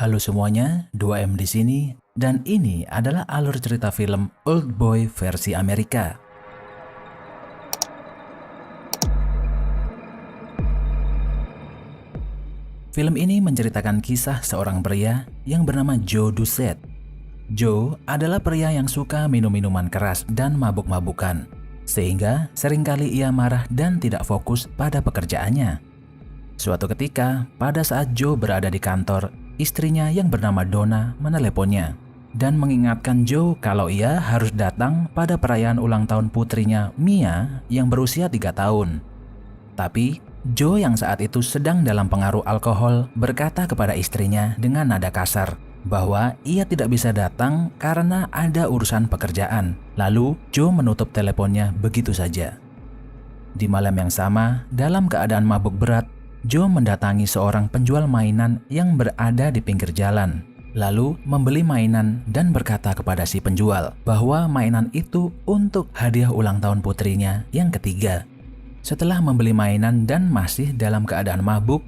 Halo semuanya, 2M di sini, dan ini adalah alur cerita film Old Boy versi Amerika. Film ini menceritakan kisah seorang pria yang bernama Joe Doucette. Joe adalah pria yang suka minum minuman keras dan mabuk-mabukan, sehingga seringkali ia marah dan tidak fokus pada pekerjaannya. Suatu ketika, pada saat Joe berada di kantor, istrinya yang bernama Donna meneleponnya dan mengingatkan Joe kalau ia harus datang pada perayaan ulang tahun putrinya Mia yang berusia 3 tahun. Tapi Joe yang saat itu sedang dalam pengaruh alkohol berkata kepada istrinya dengan nada kasar bahwa ia tidak bisa datang karena ada urusan pekerjaan. Lalu Joe menutup teleponnya begitu saja. Di malam yang sama, dalam keadaan mabuk berat, Joe mendatangi seorang penjual mainan yang berada di pinggir jalan, lalu membeli mainan dan berkata kepada si penjual bahwa mainan itu untuk hadiah ulang tahun putrinya yang ketiga. Setelah membeli mainan dan masih dalam keadaan mabuk,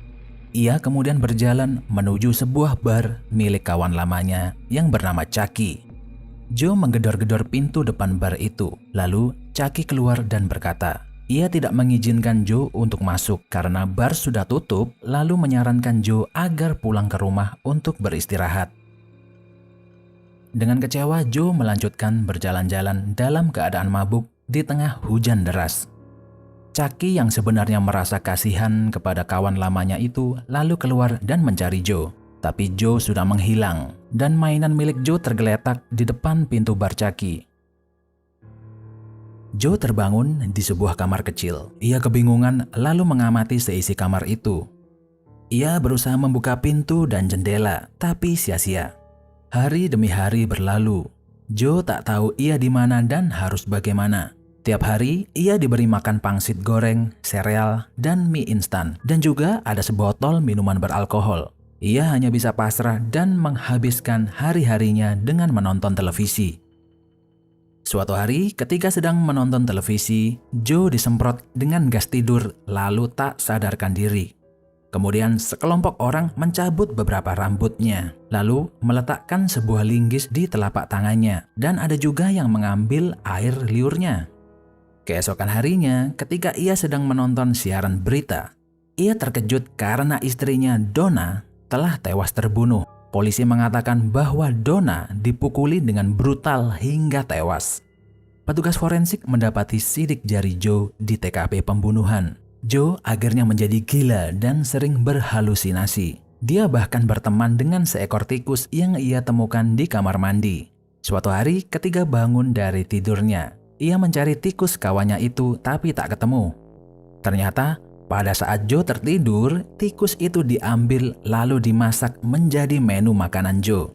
ia kemudian berjalan menuju sebuah bar milik kawan lamanya yang bernama Chucky. Joe menggedor-gedor pintu depan bar itu, lalu Chucky keluar dan berkata, ia tidak mengizinkan Joe untuk masuk karena bar sudah tutup, lalu menyarankan Joe agar pulang ke rumah untuk beristirahat. Dengan kecewa, Joe melanjutkan berjalan-jalan dalam keadaan mabuk di tengah hujan deras. Chucky yang sebenarnya merasa kasihan kepada kawan lamanya itu lalu keluar dan mencari Joe. Tapi Joe sudah menghilang dan mainan milik Joe tergeletak di depan pintu bar Chucky. Joe terbangun di sebuah kamar kecil. Ia kebingungan lalu mengamati seisi kamar itu. Ia berusaha membuka pintu dan jendela, tapi sia-sia. Hari demi hari berlalu. Joe tak tahu ia di mana dan harus bagaimana. Tiap hari ia diberi makan pangsit goreng, sereal, dan mie instan, dan juga ada sebotol minuman beralkohol. Ia hanya bisa pasrah dan menghabiskan hari-harinya dengan menonton televisi. Suatu hari, ketika sedang menonton televisi, Joe disemprot dengan gas tidur lalu tak sadarkan diri. Kemudian sekelompok orang mencabut beberapa rambutnya, lalu meletakkan sebuah linggis di telapak tangannya, dan ada juga yang mengambil air liurnya. Keesokan harinya, ketika ia sedang menonton siaran berita, ia terkejut karena istrinya Donna telah tewas terbunuh. Polisi mengatakan bahwa Donna dipukuli dengan brutal hingga tewas. Petugas forensik mendapati sidik jari Joe di TKP pembunuhan. Joe akhirnya menjadi gila dan sering berhalusinasi. Dia bahkan berteman dengan seekor tikus yang ia temukan di kamar mandi. Suatu hari ketika bangun dari tidurnya, ia mencari tikus kawannya itu tapi tak ketemu. Ternyata pada saat Joe tertidur, tikus itu diambil lalu dimasak menjadi menu makanan Joe.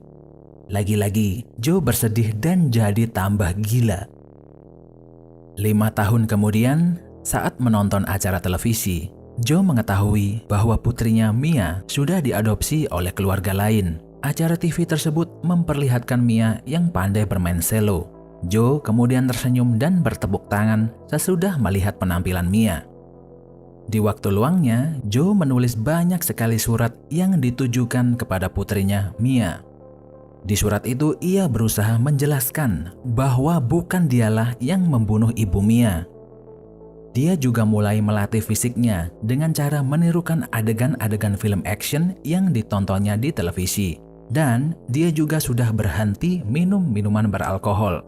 Lagi-lagi Joe bersedih dan jadi tambah gila. 5 tahun kemudian, saat menonton acara televisi, Joe mengetahui bahwa putrinya Mia sudah diadopsi oleh keluarga lain. Acara TV tersebut memperlihatkan Mia yang pandai bermain selo. Joe kemudian tersenyum dan bertepuk tangan sesudah melihat penampilan Mia. Di waktu luangnya, Joe menulis banyak sekali surat yang ditujukan kepada putrinya Mia. Di surat itu ia berusaha menjelaskan bahwa bukan dialah yang membunuh ibu Mia. Dia juga mulai melatih fisiknya dengan cara menirukan adegan-adegan film action yang ditontonnya di televisi. Dan dia juga sudah berhenti minum minuman beralkohol.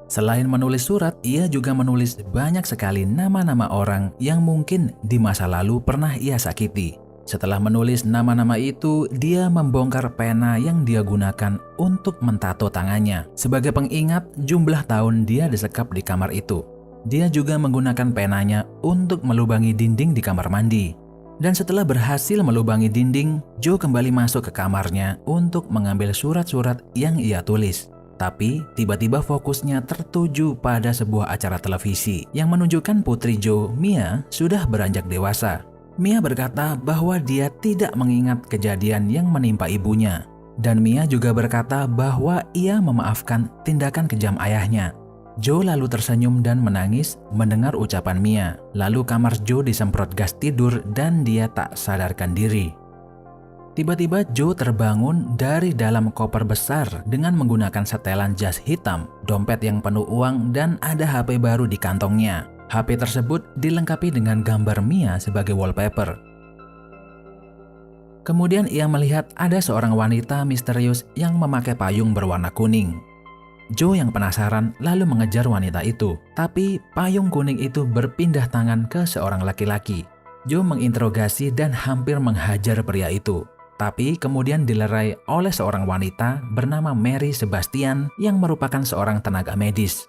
Selain menulis surat, ia juga menulis banyak sekali nama-nama orang yang mungkin di masa lalu pernah ia sakiti. Setelah menulis nama-nama itu, dia membongkar pena yang dia gunakan untuk mentato tangannya. Sebagai pengingat jumlah tahun dia disekap di kamar itu. Dia juga menggunakan penanya untuk melubangi dinding di kamar mandi. Dan setelah berhasil melubangi dinding, Joe kembali masuk ke kamarnya untuk mengambil surat-surat yang ia tulis. Tapi tiba-tiba fokusnya tertuju pada sebuah acara televisi yang menunjukkan putri Joe, Mia, sudah beranjak dewasa. Mia berkata bahwa dia tidak mengingat kejadian yang menimpa ibunya. Dan Mia juga berkata bahwa ia memaafkan tindakan kejam ayahnya. Joe lalu tersenyum dan menangis mendengar ucapan Mia. Lalu kamar Joe disemprot gas tidur dan dia tak sadarkan diri. Tiba-tiba Joe terbangun dari dalam koper besar dengan menggunakan setelan jas hitam, dompet yang penuh uang, dan ada HP baru di kantongnya. HP tersebut dilengkapi dengan gambar Mia sebagai wallpaper. Kemudian ia melihat ada seorang wanita misterius yang memakai payung berwarna kuning. Joe yang penasaran lalu mengejar wanita itu, tapi payung kuning itu berpindah tangan ke seorang laki-laki. Joe menginterogasi dan hampir menghajar pria itu. Tapi kemudian dilerai oleh seorang wanita bernama Mary Sebastian yang merupakan seorang tenaga medis.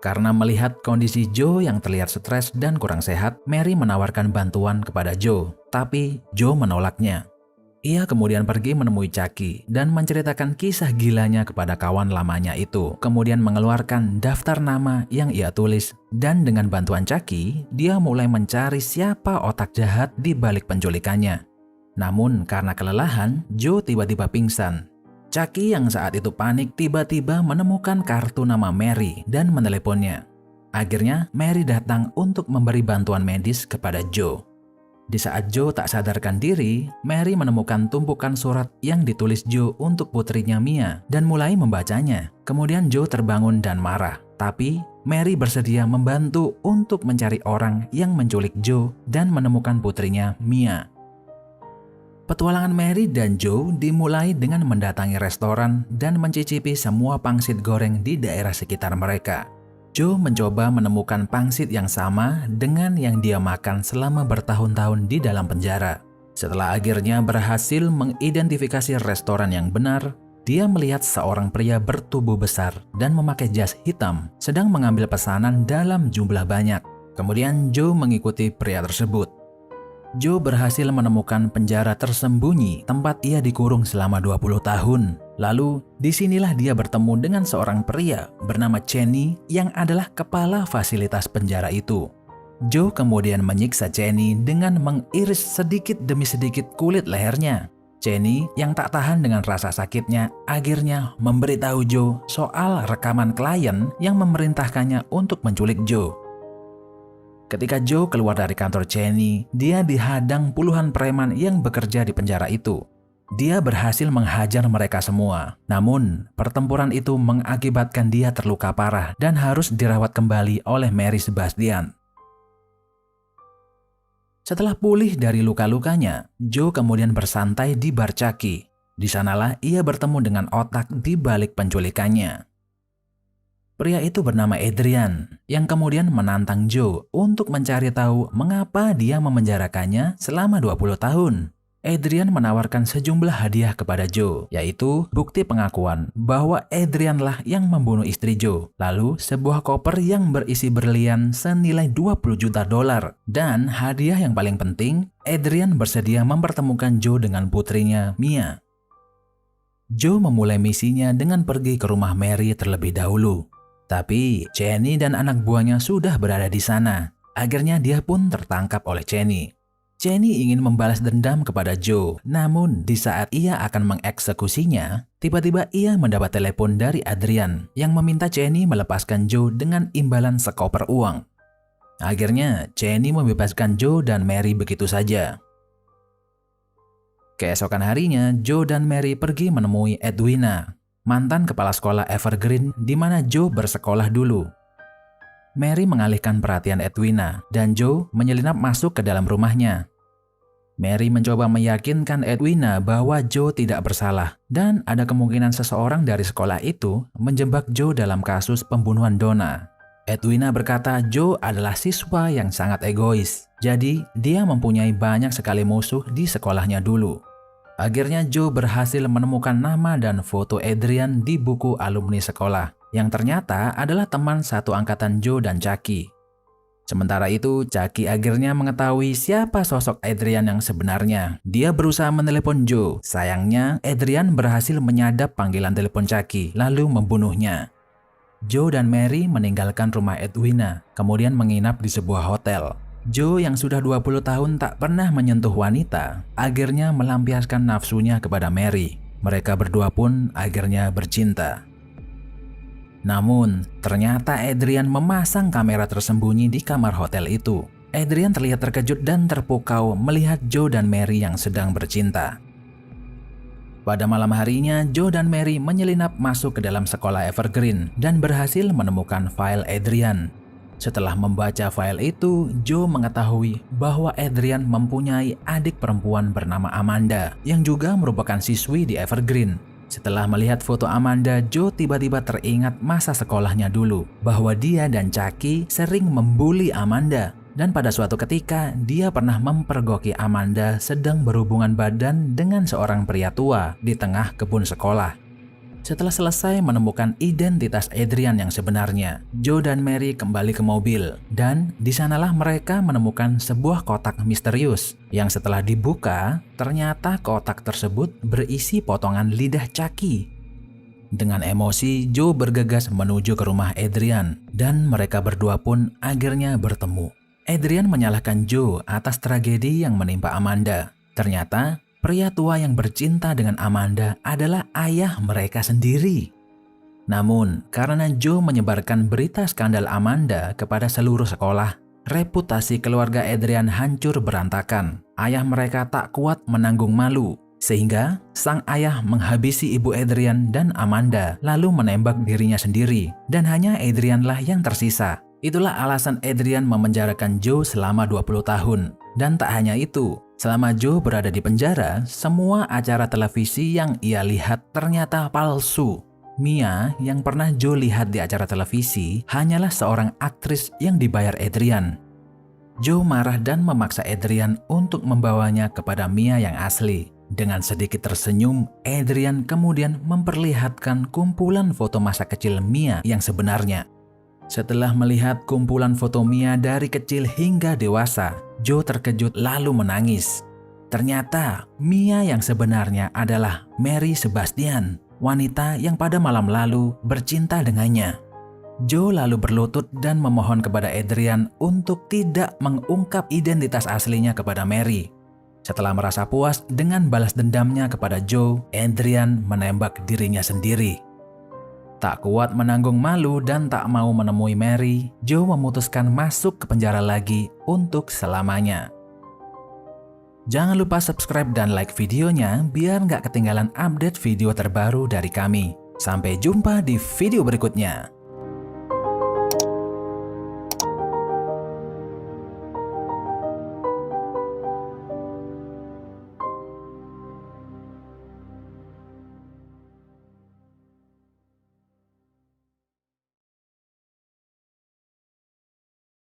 Karena melihat kondisi Joe yang terlihat stres dan kurang sehat, Mary menawarkan bantuan kepada Joe, tapi Joe menolaknya. Ia kemudian pergi menemui Chucky dan menceritakan kisah gilanya kepada kawan lamanya itu, kemudian mengeluarkan daftar nama yang ia tulis, dan dengan bantuan Chucky, dia mulai mencari siapa otak jahat di balik penculikannya. Namun karena kelelahan, Joe tiba-tiba pingsan. Chucky yang saat itu panik tiba-tiba menemukan kartu nama Mary dan meneleponnya. Akhirnya Mary datang untuk memberi bantuan medis kepada Joe. Di saat Joe tak sadarkan diri, Mary menemukan tumpukan surat yang ditulis Joe untuk putrinya Mia dan mulai membacanya. Kemudian Joe terbangun dan marah, tapi Mary bersedia membantu untuk mencari orang yang menculik Joe dan menemukan putrinya Mia. Petualangan Mary dan Joe dimulai dengan mendatangi restoran dan mencicipi semua pangsit goreng di daerah sekitar mereka. Joe mencoba menemukan pangsit yang sama dengan yang dia makan selama bertahun-tahun di dalam penjara. Setelah akhirnya berhasil mengidentifikasi restoran yang benar, dia melihat seorang pria bertubuh besar dan memakai jas hitam sedang mengambil pesanan dalam jumlah banyak. Kemudian Joe mengikuti pria tersebut. Joe berhasil menemukan penjara tersembunyi tempat ia dikurung selama 20 tahun. Lalu, disinilah dia bertemu dengan seorang pria bernama Cheney yang adalah kepala fasilitas penjara itu. Joe kemudian menyiksa Cheney dengan mengiris sedikit demi sedikit kulit lehernya. Cheney yang tak tahan dengan rasa sakitnya akhirnya memberitahu Joe soal rekaman klien yang memerintahkannya untuk menculik Joe. Ketika Joe keluar dari kantor Cheney, dia dihadang puluhan preman yang bekerja di penjara itu. Dia berhasil menghajar mereka semua. Namun, pertempuran itu mengakibatkan dia terluka parah dan harus dirawat kembali oleh Mary Sebastian. Setelah pulih dari luka-lukanya, Joe kemudian bersantai di bar Chucky. Di sanalah ia bertemu dengan otak di balik penculikannya. Pria itu bernama Adrian, yang kemudian menantang Joe untuk mencari tahu mengapa dia memenjarakannya selama 20 tahun. Adrian menawarkan sejumlah hadiah kepada Joe, yaitu bukti pengakuan bahwa Adrianlah yang membunuh istri Joe, lalu sebuah koper yang berisi berlian senilai $20 juta, dan hadiah yang paling penting, Adrian bersedia mempertemukan Joe dengan putrinya Mia. Joe memulai misinya dengan pergi ke rumah Mary terlebih dahulu. Tapi Cheney dan anak buahnya sudah berada di sana. Akhirnya dia pun tertangkap oleh Cheney. Cheney ingin membalas dendam kepada Joe, namun di saat ia akan mengeksekusinya, tiba-tiba ia mendapat telepon dari Adrian yang meminta Cheney melepaskan Joe dengan imbalan sekoper uang. Akhirnya Cheney membebaskan Joe dan Mary begitu saja. Keesokan harinya, Joe dan Mary pergi menemui Edwina, mantan kepala sekolah Evergreen di mana Joe bersekolah dulu. Mary mengalihkan perhatian Edwina dan Joe menyelinap masuk ke dalam rumahnya. Mary mencoba meyakinkan Edwina bahwa Joe tidak bersalah dan ada kemungkinan seseorang dari sekolah itu menjebak Joe dalam kasus pembunuhan Donna. Edwina berkata Joe adalah siswa yang sangat egois, jadi dia mempunyai banyak sekali musuh di sekolahnya dulu. Akhirnya Joe berhasil menemukan nama dan foto Adrian di buku alumni sekolah, yang ternyata adalah teman satu angkatan Joe dan Chucky. Sementara itu, Chucky akhirnya mengetahui siapa sosok Adrian yang sebenarnya. Dia berusaha menelepon Joe. Sayangnya, Adrian berhasil menyadap panggilan telepon Chucky, lalu membunuhnya. Joe dan Mary meninggalkan rumah Edwina, kemudian menginap di sebuah hotel. Joe yang sudah 20 tahun tak pernah menyentuh wanita, akhirnya melampiaskan nafsunya kepada Mary. Mereka berdua pun akhirnya bercinta. Namun, ternyata Adrian memasang kamera tersembunyi di kamar hotel itu. Adrian terlihat terkejut dan terpukau melihat Joe dan Mary yang sedang bercinta. Pada malam harinya, Joe dan Mary menyelinap masuk ke dalam sekolah Evergreen dan berhasil menemukan file Adrian. Setelah membaca file itu, Joe mengetahui bahwa Adrian mempunyai adik perempuan bernama Amanda yang juga merupakan siswi di Evergreen. Setelah melihat foto Amanda, Joe tiba-tiba teringat masa sekolahnya dulu, bahwa dia dan Chucky sering membuli Amanda. Dan pada suatu ketika, dia pernah mempergoki Amanda sedang berhubungan badan dengan seorang pria tua di tengah kebun sekolah. Setelah selesai menemukan identitas Adrian yang sebenarnya, Joe dan Mary kembali ke mobil. Dan di sanalah mereka menemukan sebuah kotak misterius yang setelah dibuka, ternyata kotak tersebut berisi potongan lidah Chucky. Dengan emosi, Joe bergegas menuju ke rumah Adrian dan mereka berdua pun akhirnya bertemu. Adrian menyalahkan Joe atas tragedi yang menimpa Amanda. Ternyata, pria tua yang bercinta dengan Amanda adalah ayah mereka sendiri. Namun, karena Joe menyebarkan berita skandal Amanda kepada seluruh sekolah, reputasi keluarga Adrian hancur berantakan. Ayah mereka tak kuat menanggung malu, sehingga sang ayah menghabisi ibu Adrian dan Amanda, lalu menembak dirinya sendiri, dan hanya Adrianlah yang tersisa. Itulah alasan Adrian memenjarakan Joe selama 20 tahun. Dan tak hanya itu, selama Joe berada di penjara, semua acara televisi yang ia lihat ternyata palsu. Mia yang pernah Joe lihat di acara televisi hanyalah seorang aktris yang dibayar Adrian. Joe marah dan memaksa Adrian untuk membawanya kepada Mia yang asli. Dengan sedikit tersenyum, Adrian kemudian memperlihatkan kumpulan foto masa kecil Mia yang sebenarnya. Setelah melihat kumpulan foto Mia dari kecil hingga dewasa, Joe terkejut lalu menangis. Ternyata Mia yang sebenarnya adalah Mary Sebastian, wanita yang pada malam lalu bercinta dengannya. Joe lalu berlutut dan memohon kepada Adrian untuk tidak mengungkap identitas aslinya kepada Mary. Setelah merasa puas dengan balas dendamnya kepada Joe, Adrian menembak dirinya sendiri. Tak kuat menanggung malu dan tak mau menemui Mary, Joe memutuskan masuk ke penjara lagi untuk selamanya. Jangan lupa subscribe dan like videonya biar nggak ketinggalan update video terbaru dari kami. Sampai jumpa di video berikutnya.